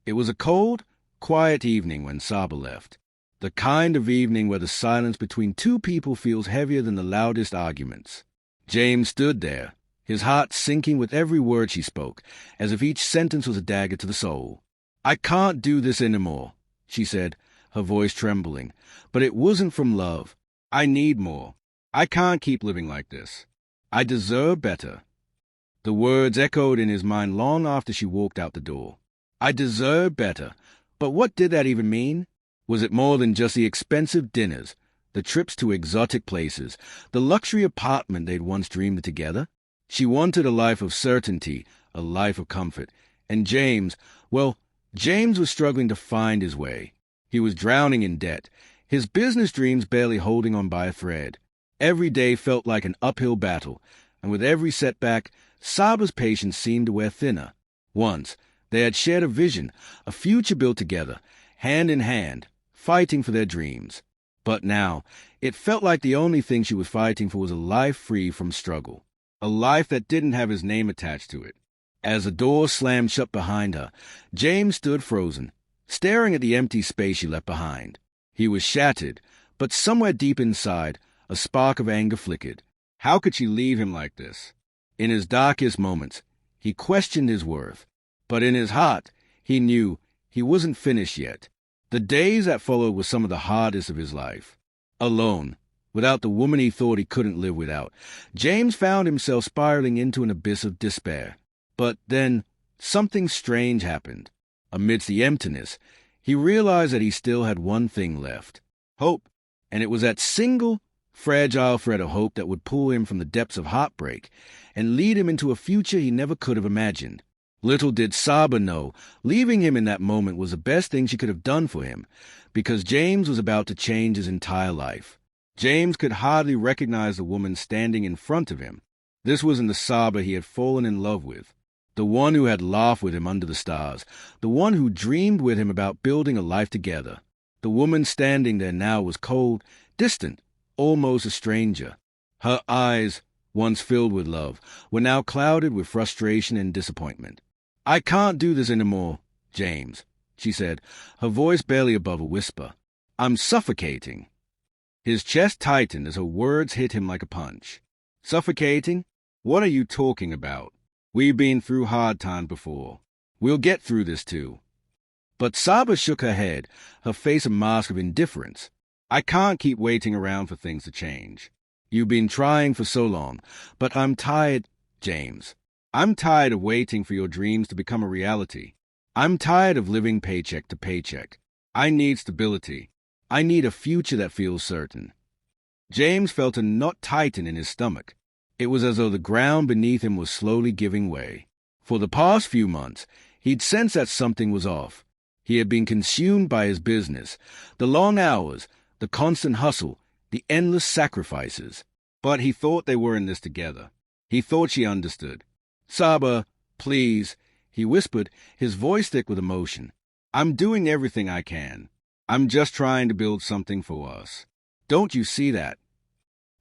It was a cold, quiet evening when Saba left. The kind of evening where the silence between two people feels heavier than the loudest arguments. James stood there, his heart sinking with every word she spoke, as if each sentence was a dagger to the soul. "I can't do this anymore," she said, her voice trembling. "But it wasn't from love. I need more. I can't keep living like this. I deserve better." The words echoed in his mind long after she walked out the door. I deserve better. But what did that even mean? Was it more than just the expensive dinners, the trips to exotic places, the luxury apartment they'd once dreamed together? She wanted a life of certainty, a life of comfort. And James was struggling to find his way. He was drowning in debt, his business dreams barely holding on by a thread. Every day felt like an uphill battle, and with every setback, Saba's patience seemed to wear thinner. Once, they had shared a vision, a future built together, hand in hand, fighting for their dreams. But now, it felt like the only thing she was fighting for was a life free from struggle, a life that didn't have his name attached to it. As the door slammed shut behind her, James stood frozen, staring at the empty space she left behind. He was shattered, but somewhere deep inside, a spark of anger flickered. How could she leave him like this? In his darkest moments, he questioned his worth. But in his heart, he knew he wasn't finished yet. The days that followed were some of the hardest of his life. Alone, without the woman he thought he couldn't live without, James found himself spiraling into an abyss of despair. But then, something strange happened. Amidst the emptiness, he realized that he still had one thing left: hope. And it was that single, fragile thread of hope that would pull him from the depths of heartbreak and lead him into a future he never could have imagined. Little did Saba know, leaving him in that moment was the best thing she could have done for him, because James was about to change his entire life. James could hardly recognize the woman standing in front of him. This wasn't the Saba he had fallen in love with, the one who had laughed with him under the stars, the one who dreamed with him about building a life together. The woman standing there now was cold, distant, almost a stranger. Her eyes, once filled with love, were now clouded with frustration and disappointment. "I can't do this anymore, James," she said, her voice barely above a whisper. "I'm suffocating." His chest tightened as her words hit him like a punch. "Suffocating? What are you talking about? We've been through hard times before. We'll get through this too." But Saba shook her head, her face a mask of indifference. "I can't keep waiting around for things to change. You've been trying for so long, but I'm tired, James. I'm tired of waiting for your dreams to become a reality. I'm tired of living paycheck to paycheck. I need stability. I need a future that feels certain." James felt a knot tighten in his stomach. It was as though the ground beneath him was slowly giving way. For the past few months, he'd sensed that something was off. He had been consumed by his business, the long hours, the constant hustle, the endless sacrifices. But he thought they were in this together. He thought she understood. "Saba, please," he whispered, his voice thick with emotion. "I'm doing everything I can. I'm just trying to build something for us. Don't you see that?"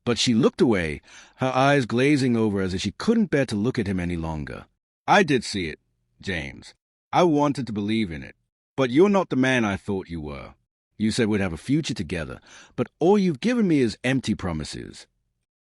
But she looked away, her eyes glazing over as if she couldn't bear to look at him any longer. "I did see it, James. I wanted to believe in it. But you're not the man I thought you were. You said we'd have a future together, but all you've given me is empty promises."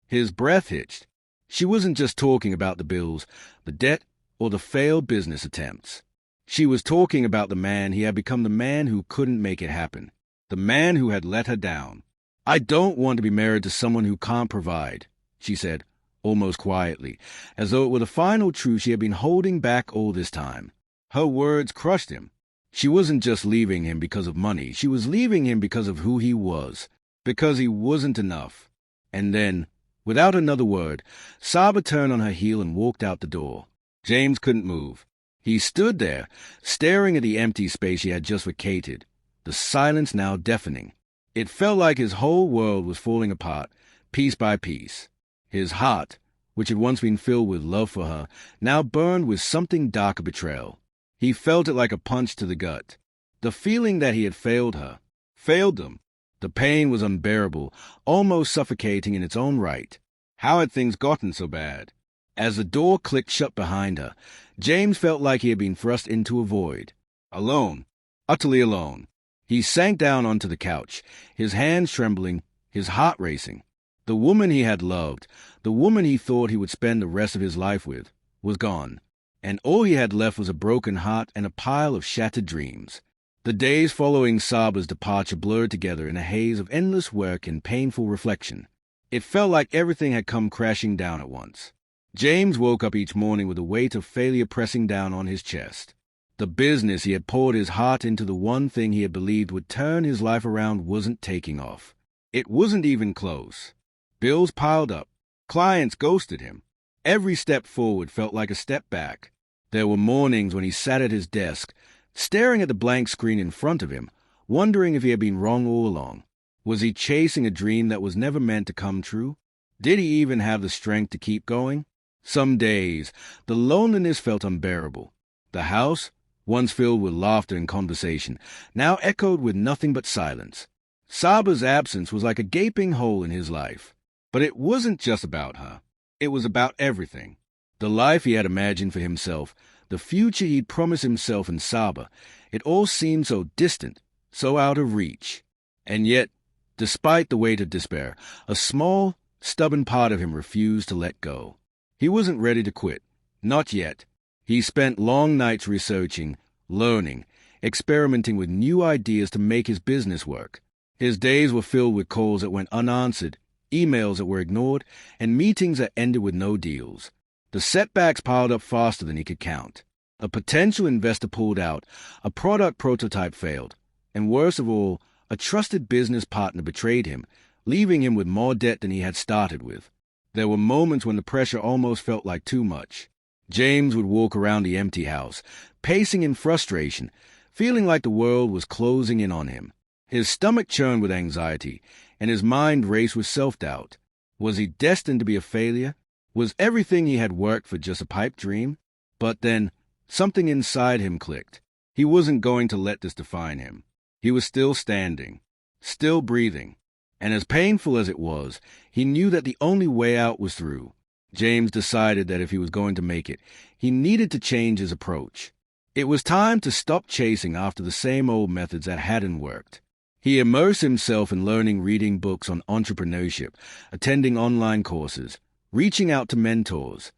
His breath hitched. She wasn't just talking about the bills, the debt, or the failed business attempts. She was talking about the man he had become, the man who couldn't make it happen, the man who had let her down. "I don't want to be married to someone who can't provide," she said, almost quietly, as though it were the final truth she had been holding back all this time. Her words crushed him. She wasn't just leaving him because of money. She was leaving him because of who he was, because he wasn't enough. And then, without another word, Saba turned on her heel and walked out the door. James couldn't move. He stood there, staring at the empty space she had just vacated, the silence now deafening. It felt like his whole world was falling apart, piece by piece. His heart, which had once been filled with love for her, now burned with something dark of betrayal. He felt it like a punch to the gut. The feeling that he had failed her, failed them. The pain was unbearable, almost suffocating in its own right. How had things gotten so bad? As the door clicked shut behind her, James felt like he had been thrust into a void. Alone, utterly alone. He sank down onto the couch, his hands trembling, his heart racing. The woman he had loved, the woman he thought he would spend the rest of his life with, was gone, and all he had left was a broken heart and a pile of shattered dreams. The days following Saba's departure blurred together in a haze of endless work and painful reflection. It felt like everything had come crashing down at once. James woke up each morning with the weight of failure pressing down on his chest. The business he had poured his heart into, the one thing he had believed would turn his life around, wasn't taking off. It wasn't even close. Bills piled up. Clients ghosted him. Every step forward felt like a step back. There were mornings when he sat at his desk, staring at the blank screen in front of him, wondering if he had been wrong all along. Was he chasing a dream that was never meant to come true? Did he even have the strength to keep going? Some days, the loneliness felt unbearable. The house, once filled with laughter and conversation, now echoed with nothing but silence. Saba's absence was like a gaping hole in his life. But it wasn't just about her. It was about everything. The life he had imagined for himself, the future he'd promised himself and Saba, it all seemed so distant, so out of reach. And yet, despite the weight of despair, a small, stubborn part of him refused to let go. He wasn't ready to quit. Not yet. He spent long nights researching, learning, experimenting with new ideas to make his business work. His days were filled with calls that went unanswered, emails that were ignored, and meetings that ended with no deals. The setbacks piled up faster than he could count. A potential investor pulled out, a product prototype failed, and worst of all, a trusted business partner betrayed him, leaving him with more debt than he had started with. There were moments when the pressure almost felt like too much. James would walk around the empty house, pacing in frustration, feeling like the world was closing in on him. His stomach churned with anxiety, and his mind raced with self-doubt. Was he destined to be a failure? Was everything he had worked for just a pipe dream? But then, something inside him clicked. He wasn't going to let this define him. He was still standing, still breathing. And as painful as it was, he knew that the only way out was through. James decided that if he was going to make it, he needed to change his approach. It was time to stop chasing after the same old methods that hadn't worked. He immersed himself in learning, reading books on entrepreneurship, attending online courses, reaching out to mentors.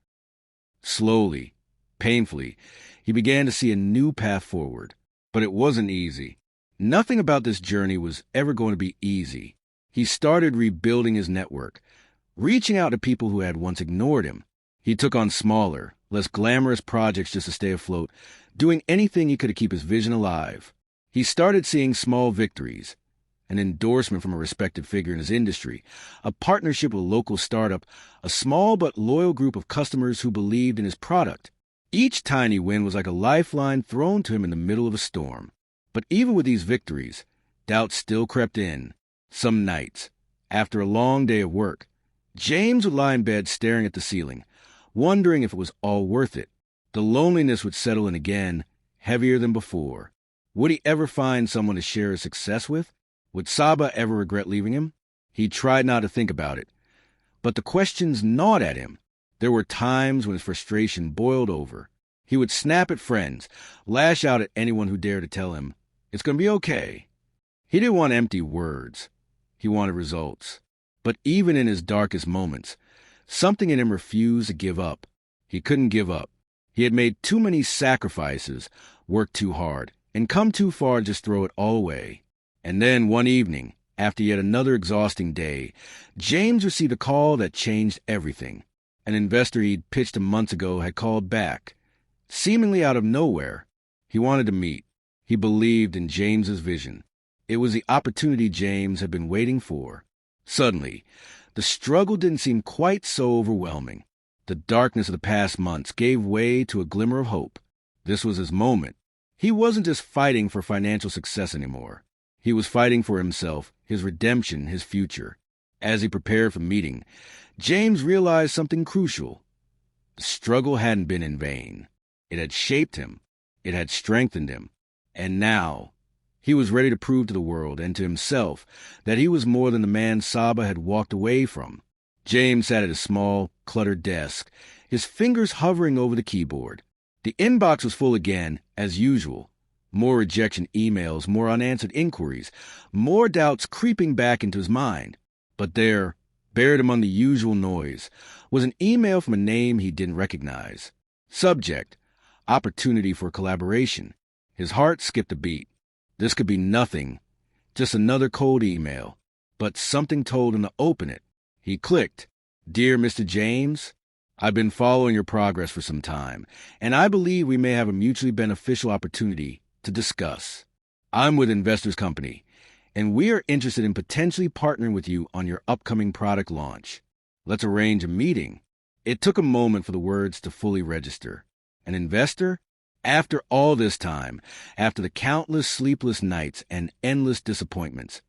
Slowly, painfully, he began to see a new path forward. But it wasn't easy. Nothing about this journey was ever going to be easy. He started rebuilding his network, reaching out to people who had once ignored him. He took on smaller, less glamorous projects just to stay afloat, doing anything he could to keep his vision alive. He started seeing small victories, an endorsement from a respected figure in his industry, a partnership with a local startup, a small but loyal group of customers who believed in his product. Each tiny win was like a lifeline thrown to him in the middle of a storm. But even with these victories, doubt still crept in. Some nights, after a long day of work, James would lie in bed staring at the ceiling, wondering if it was all worth it. The loneliness would settle in again, heavier than before. Would he ever find someone to share his success with? Would Saba ever regret leaving him? He tried not to think about it. But the questions gnawed at him. There were times when his frustration boiled over. He would snap at friends, lash out at anyone who dared to tell him, "It's going to be okay." He didn't want empty words. He wanted results. But even in his darkest moments, something in him refused to give up. He couldn't give up. He had made too many sacrifices, worked too hard, and come too far to just throw it all away. And then one evening, after yet another exhausting day, James received a call that changed everything. An investor he'd pitched him months ago had called back. Seemingly out of nowhere, he wanted to meet. He believed in James's vision. It was the opportunity James had been waiting for. Suddenly, the struggle didn't seem quite so overwhelming. The darkness of the past months gave way to a glimmer of hope. This was his moment. He wasn't just fighting for financial success anymore. He was fighting for himself, his redemption, his future. As he prepared for the meeting, James realized something crucial. The struggle hadn't been in vain. It had shaped him. It had strengthened him. And now, he was ready to prove to the world and to himself that he was more than the man Saba had walked away from. James sat at a small, cluttered desk, his fingers hovering over the keyboard. The inbox was full again, as usual. More rejection emails, more unanswered inquiries, more doubts creeping back into his mind. But there, buried among the usual noise, was an email from a name he didn't recognize. Subject: opportunity for collaboration. His heart skipped a beat. This could be nothing, just another cold email. But something told him to open it. He clicked. Dear Mr. James, I've been following your progress for some time, and I believe we may have a mutually beneficial opportunity to discuss. I'm with Investors Company, and we are interested in potentially partnering with you on your upcoming product launch. Let's arrange a meeting. It took a moment for the words to fully register. An investor? After all this time, after the countless sleepless nights and endless disappointments,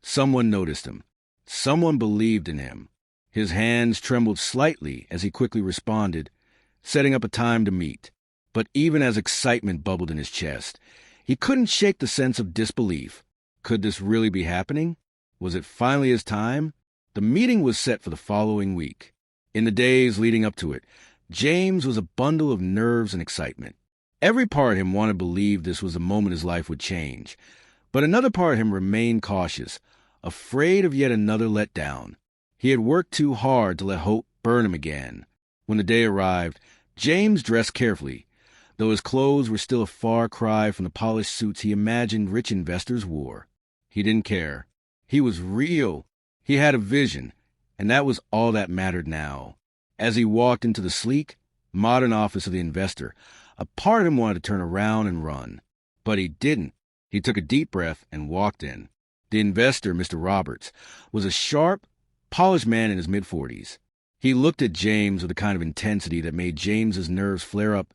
someone noticed him. Someone believed in him. His hands trembled slightly as he quickly responded, setting up a time to meet. But even as excitement bubbled in his chest, he couldn't shake the sense of disbelief. Could this really be happening? Was it finally his time? The meeting was set for the following week. In the days leading up to it, James was a bundle of nerves and excitement. Every part of him wanted to believe this was the moment his life would change, but another part of him remained cautious, afraid of yet another letdown. He had worked too hard to let hope burn him again. When the day arrived, James dressed carefully, though his clothes were still a far cry from the polished suits he imagined rich investors wore. He didn't care. He was real. He had a vision, and that was all that mattered now. As he walked into the sleek, modern office of the investor, a part of him wanted to turn around and run. But he didn't. He took a deep breath and walked in. The investor, Mr. Roberts, was a sharp, polished man in his mid-40s. He looked at James with a kind of intensity that made James's nerves flare up,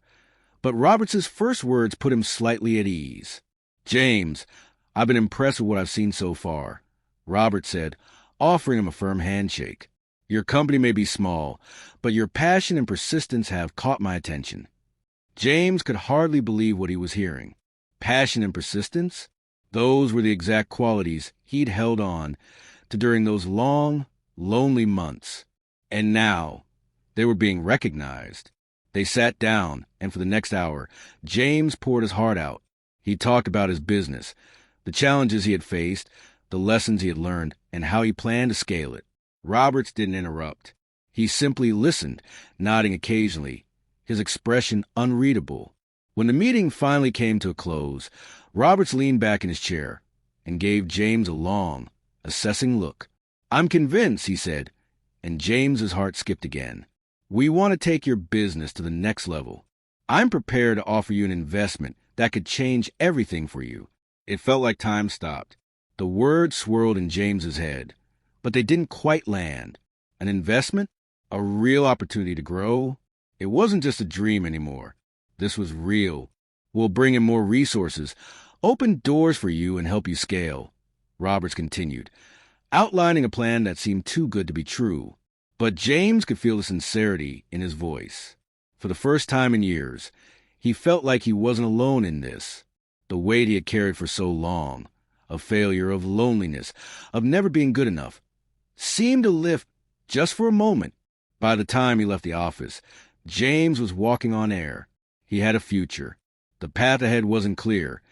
but Roberts's first words put him slightly at ease. James, I've been impressed with what I've seen so far, Roberts said, offering him a firm handshake. Your company may be small, but your passion and persistence have caught my attention. James could hardly believe what he was hearing. Passion and persistence? Those were the exact qualities he'd held on to during those long, lonely months. And now, they were being recognized. They sat down, and for the next hour, James poured his heart out. He talked about his business, the challenges he had faced, the lessons he had learned, and how he planned to scale it. Roberts didn't interrupt. He simply listened, nodding occasionally, his expression unreadable. When the meeting finally came to a close, Roberts leaned back in his chair and gave James a long, assessing look. I'm convinced, he said, and James's heart skipped again. We want to take your business to the next level. I'm prepared to offer you an investment that could change everything for you. It felt like time stopped. The words swirled in James's head, but they didn't quite land. An investment? A real opportunity to grow? It wasn't just a dream anymore. This was real. We'll bring in more resources, open doors for you, and help you scale, Roberts continued, outlining a plan that seemed too good to be true. But James could feel the sincerity in his voice. For the first time in years, he felt like he wasn't alone in this. The weight he had carried for so long, of failure, of loneliness, of never being good enough, seemed to lift just for a moment. By the time he left the office, James was walking on air. He had a future. The path ahead wasn't clear,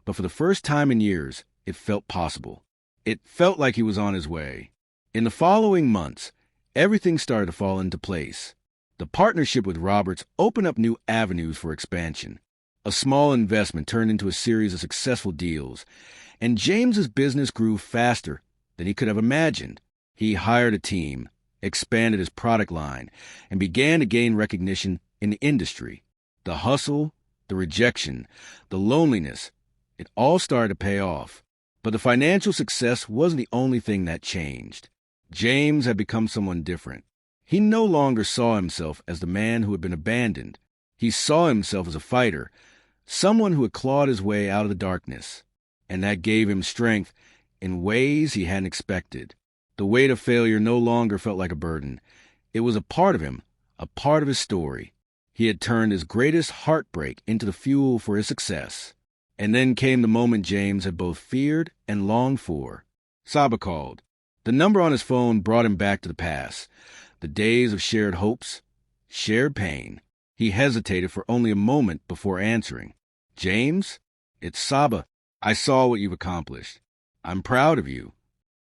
but for the first time in years, it felt possible. It felt like he was on his way. In the following months, everything started to fall into place. The partnership with Roberts opened up new avenues for expansion. A small investment turned into a series of successful deals, and James's business grew faster than he could have imagined. He hired a team, expanded his product line, and began to gain recognition in the industry. The hustle, the rejection, the loneliness, it all started to pay off. But the financial success wasn't the only thing that changed. James had become someone different. He no longer saw himself as the man who had been abandoned. He saw himself as a fighter, someone who had clawed his way out of the darkness. And that gave him strength in ways he hadn't expected. The weight of failure no longer felt like a burden. It was a part of him, a part of his story. He had turned his greatest heartbreak into the fuel for his success. And then came the moment James had both feared and longed for. Saba called. The number on his phone brought him back to the past, the days of shared hopes, shared pain. He hesitated for only a moment before answering. James? "It's Saba. I saw what you've accomplished. I'm proud of you."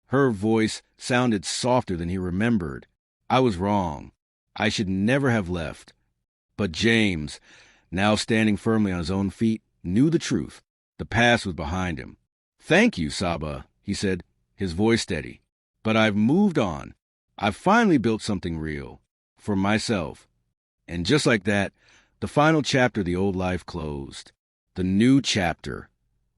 Her voice sounded softer than he remembered. "I was wrong. I should never have left." But James, now standing firmly on his own feet, knew the truth. The past was behind him. "Thank you, Saba," he said, his voice steady. "But I've moved on. I've finally built something real. For myself." And just like that, the final chapter of the old life closed. The new chapter,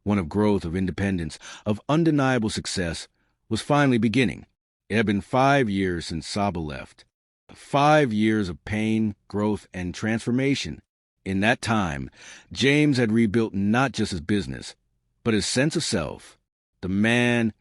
one of growth, of independence, of undeniable success, was finally beginning. It had been 5 years since Saba left. 5 years of pain, growth, and transformation. In that time, James had rebuilt not just his business, but his sense of self. The man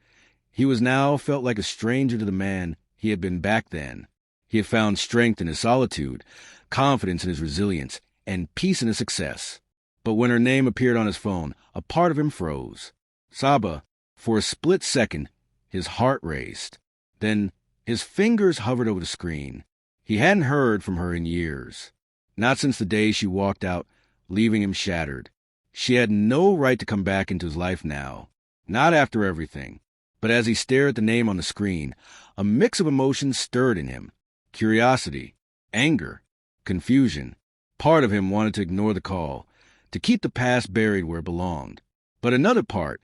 he was now felt like a stranger to the man he had been back then. He had found strength in his solitude, confidence in his resilience, and peace in his success. But when her name appeared on his phone, a part of him froze. Saba, for a split second, his heart raced. Then his fingers hovered over the screen. He hadn't heard from her in years. Not since the day she walked out, leaving him shattered. She had no right to come back into his life now. Not after everything. But as he stared at the name on the screen, a mix of emotions stirred in him. Curiosity, anger, confusion. Part of him wanted to ignore the call, to keep the past buried where it belonged. But another part,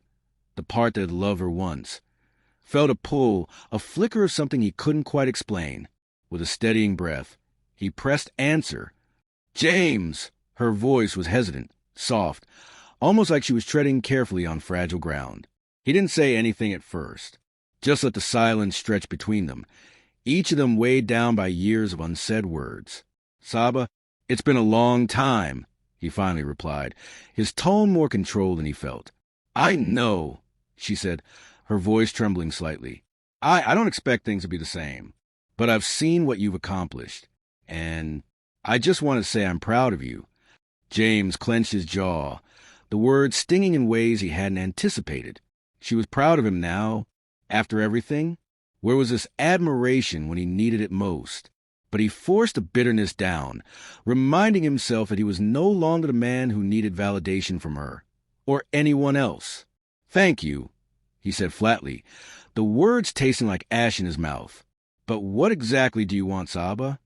the part that had loved her once, felt a pull, a flicker of something he couldn't quite explain. With a steadying breath, he pressed answer. "James!" Her voice was hesitant, soft, almost like she was treading carefully on fragile ground. He didn't say anything at first. Just let the silence stretch between them, each of them weighed down by years of unsaid words. "Saba, it's been a long time," he finally replied, his tone more controlled than he felt. "I know," she said, her voice trembling slightly. I don't expect things to be the same, but I've seen what you've accomplished, and I just want to say I'm proud of you." James clenched his jaw, the words stinging in ways he hadn't anticipated. She was proud of him now, after everything? Where was this admiration when he needed it most? But he forced the bitterness down, reminding himself that he was no longer the man who needed validation from her, or anyone else. "Thank you," he said flatly, the words tasting like ash in his mouth. "But what exactly do you want, Saba?"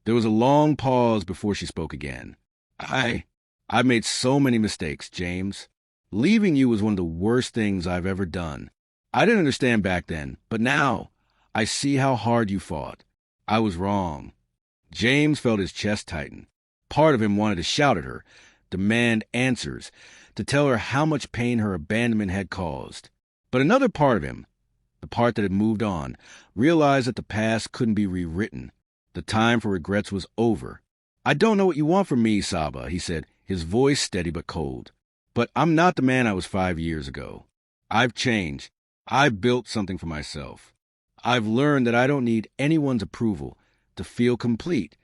There was a long pause before she spoke again. I've made so many mistakes, James. Leaving you was one of the worst things I've ever done. I didn't understand back then, but now I see how hard you fought. I was wrong." James felt his chest tighten. Part of him wanted to shout at her, demand answers, to tell her how much pain her abandonment had caused. But another part of him, the part that had moved on, realized that the past couldn't be rewritten. The time for regrets was over. "I don't know what you want from me, Saba," he said, his voice steady but cold. "But I'm not the man I was 5 years ago. I've changed. I've built something for myself. I've learned that I don't need anyone's approval to feel complete."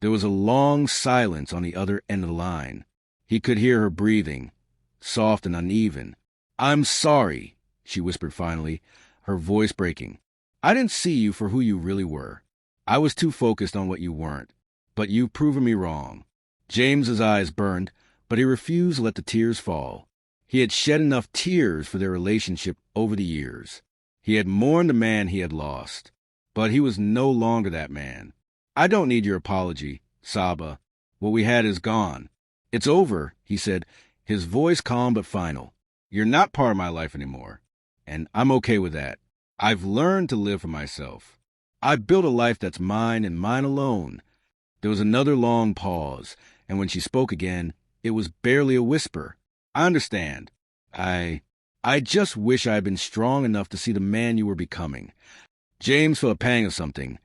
There was a long silence on the other end of the line. He could hear her breathing, soft and uneven. "I'm sorry," she whispered finally, her voice breaking. "I didn't see you for who you really were. I was too focused on what you weren't. But you've proven me wrong." James's eyes burned, but he refused to let the tears fall. He had shed enough tears for their relationship over the years. He had mourned the man he had lost, but he was no longer that man. "I don't need your apology, Saba. What we had is gone. It's over," he said, his voice calm but final. "You're not part of my life anymore, and I'm okay with that. I've learned to live for myself. I've built a life that's mine and mine alone." There was another long pause, and when she spoke again, it was barely a whisper. "I understand. I just wish I had been strong enough to see the man you were becoming." James felt a pang of something,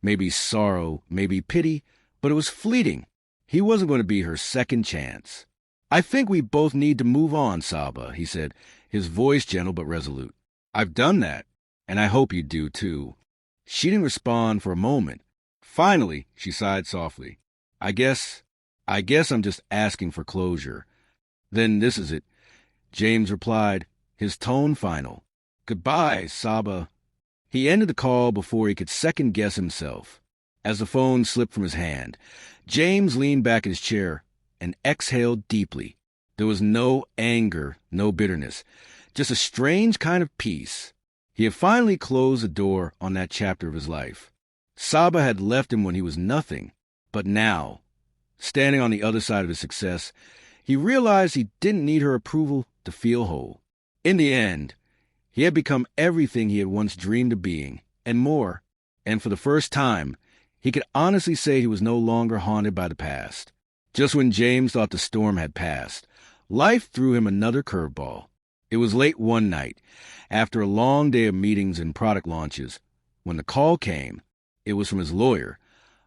maybe sorrow, maybe pity, but it was fleeting. He wasn't going to be her second chance. "I think we both need to move on, Saba," he said, his voice gentle but resolute. "I've done that, and I hope you do, too." She didn't respond for a moment. Finally, she sighed softly. I guess I'm just asking for closure." "Then this is it," James replied, his tone final. "Goodbye, Saba." He ended the call before he could second-guess himself. As the phone slipped from his hand, James leaned back in his chair and exhaled deeply. There was no anger, no bitterness, just a strange kind of peace. He had finally closed the door on that chapter of his life. Saba had left him when he was nothing, but now, standing on the other side of his success, he realized he didn't need her approval to feel whole. In the end, he had become everything he had once dreamed of being, and more, and for the first time, he could honestly say he was no longer haunted by the past. Just when James thought the storm had passed, life threw him another curveball. It was late one night, after a long day of meetings and product launches, when the call came. It was from his lawyer,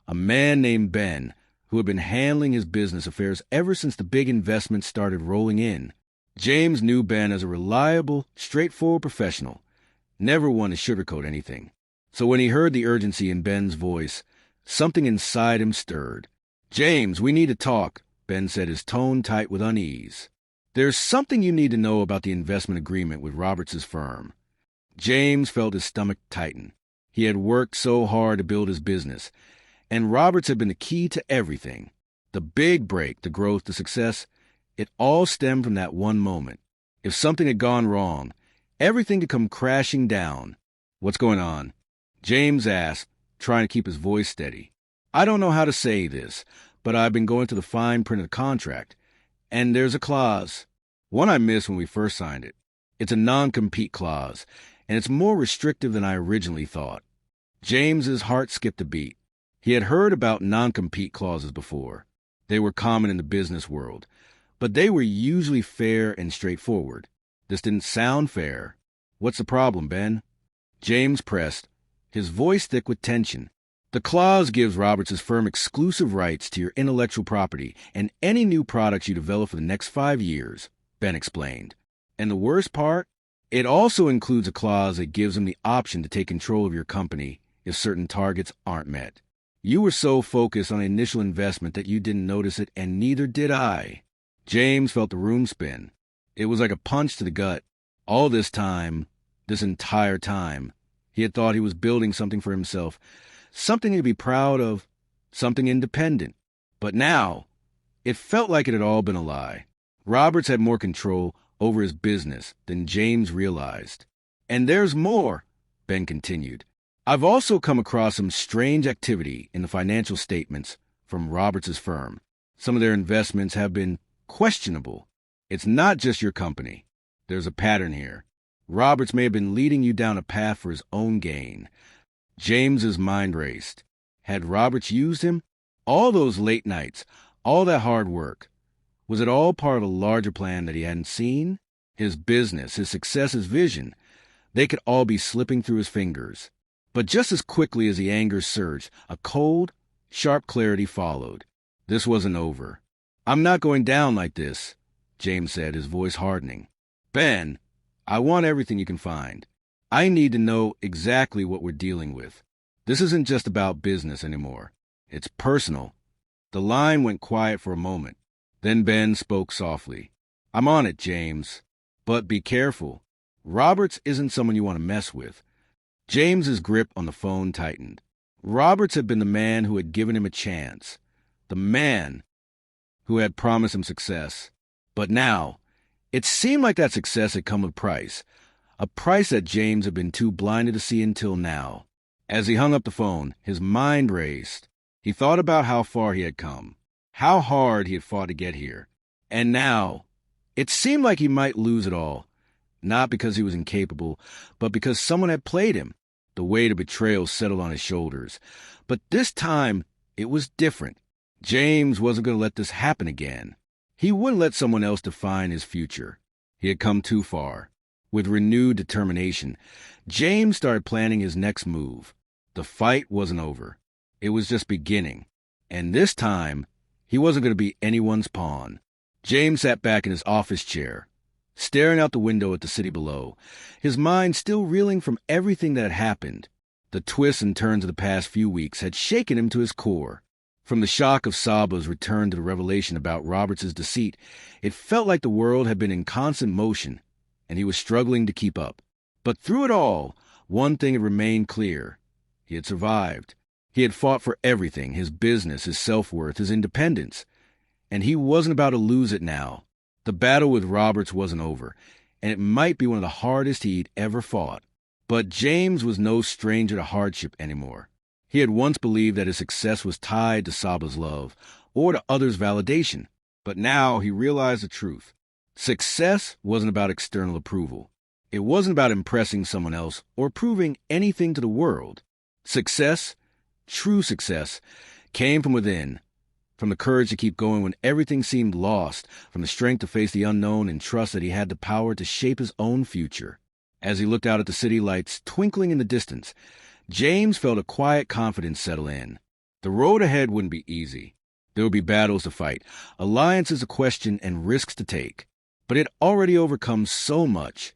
a man named Ben, who had been handling his business affairs ever since the big investments started rolling in. James knew Ben as a reliable, straightforward professional, never one to sugarcoat anything. So when he heard the urgency in Ben's voice, something inside him stirred. "James, we need to talk," Ben said, his tone tight with unease. "There's something you need to know about the investment agreement with Roberts' firm." James felt his stomach tighten. He had worked so hard to build his business, and Roberts had been the key to everything. The big break, the growth, the success, it all stemmed from that one moment. If something had gone wrong, everything could come crashing down. "What's going on?" James asked, trying to keep his voice steady. "I don't know how to say this, but I've been going through the fine print of the contract, and there's a clause. One I missed when we first signed it. It's a non-compete clause, and it's more restrictive than I originally thought." James's heart skipped a beat. He had heard about non-compete clauses before. They were common in the business world, but they were usually fair and straightforward. This didn't sound fair. "What's the problem, Ben?" James pressed, his voice thick with tension. "The clause gives Roberts' firm exclusive rights to your intellectual property and any new products you develop for the next 5 years, Ben explained. "And the worst part? It also includes a clause that gives him the option to take control of your company if certain targets aren't met. You were so focused on the initial investment that you didn't notice it, and neither did I." James felt the room spin. It was like a punch to the gut. All this time, this entire time, he had thought he was building something for himself, something to be proud of, something independent. But now, it felt like it had all been a lie. Roberts had more control over his business than James realized. "And there's more," Ben continued. "I've also come across some strange activity in the financial statements from Roberts' firm. Some of their investments have been questionable. It's not just your company. There's a pattern here. Roberts may have been leading you down a path for his own gain." James's mind raced. Had Roberts used him? All those late nights, all that hard work. Was it all part of a larger plan that he hadn't seen? His business, his success, his vision. They could all be slipping through his fingers. But just as quickly as the anger surged, a cold, sharp clarity followed. This wasn't over. "I'm not going down like this," James said, his voice hardening. "Ben, I want everything you can find. I need to know exactly what we're dealing with. This isn't just about business anymore. It's personal." The line went quiet for a moment. Then Ben spoke softly. "I'm on it, James. But be careful. Roberts isn't someone you want to mess with." James's grip on the phone tightened. Roberts had been the man who had given him a chance. The man who had promised him success. But now, it seemed like that success had come with a price that James had been too blinded to see until now. As he hung up the phone, his mind raced. He thought about how far he had come, how hard he had fought to get here. And now, it seemed like he might lose it all, not because he was incapable, but because someone had played him. The weight of betrayal settled on his shoulders. But this time, it was different. James wasn't going to let this happen again. He wouldn't let someone else define his future. He had come too far. With renewed determination, James started planning his next move. The fight wasn't over. It was just beginning. And this time, he wasn't going to be anyone's pawn. James sat back in his office chair, staring out the window at the city below, his mind still reeling from everything that had happened. The twists and turns of the past few weeks had shaken him to his core. From the shock of Saba's return to the revelation about Roberts' deceit, it felt like the world had been in constant motion, and he was struggling to keep up. But through it all, one thing had remained clear. He had survived. He had fought for everything, his business, his self-worth, his independence. And he wasn't about to lose it now. The battle with Roberts wasn't over, and it might be one of the hardest he'd ever fought. But James was no stranger to hardship anymore. He had once believed that his success was tied to Saba's love, or to others' validation. But now he realized the truth. Success wasn't about external approval. It wasn't about impressing someone else or proving anything to the world. Success, true success, came from within, from the courage to keep going when everything seemed lost, from the strength to face the unknown and trust that he had the power to shape his own future. As he looked out at the city lights twinkling in the distance, James felt a quiet confidence settle in. The road ahead wouldn't be easy. There would be battles to fight, alliances to question, and risks to take. But it had already overcome so much,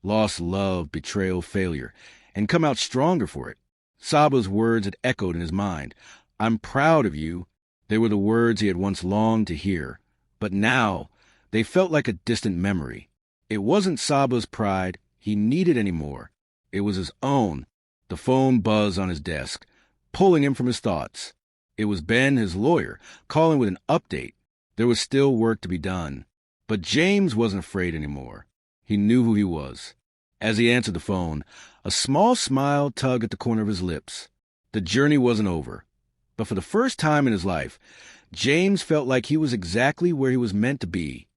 lost love, betrayal, failure, and come out stronger for it. Saba's words had echoed in his mind. "I'm proud of you." They were the words he had once longed to hear. But now, they felt like a distant memory. It wasn't Saba's pride he needed anymore. It was his own. The phone buzzed on his desk, pulling him from his thoughts. It was Ben, his lawyer, calling with an update. There was still work to be done. But James wasn't afraid anymore. He knew who he was. As he answered the phone, a small smile tugged at the corner of his lips. The journey wasn't over. But for the first time in his life, James felt like he was exactly where he was meant to be.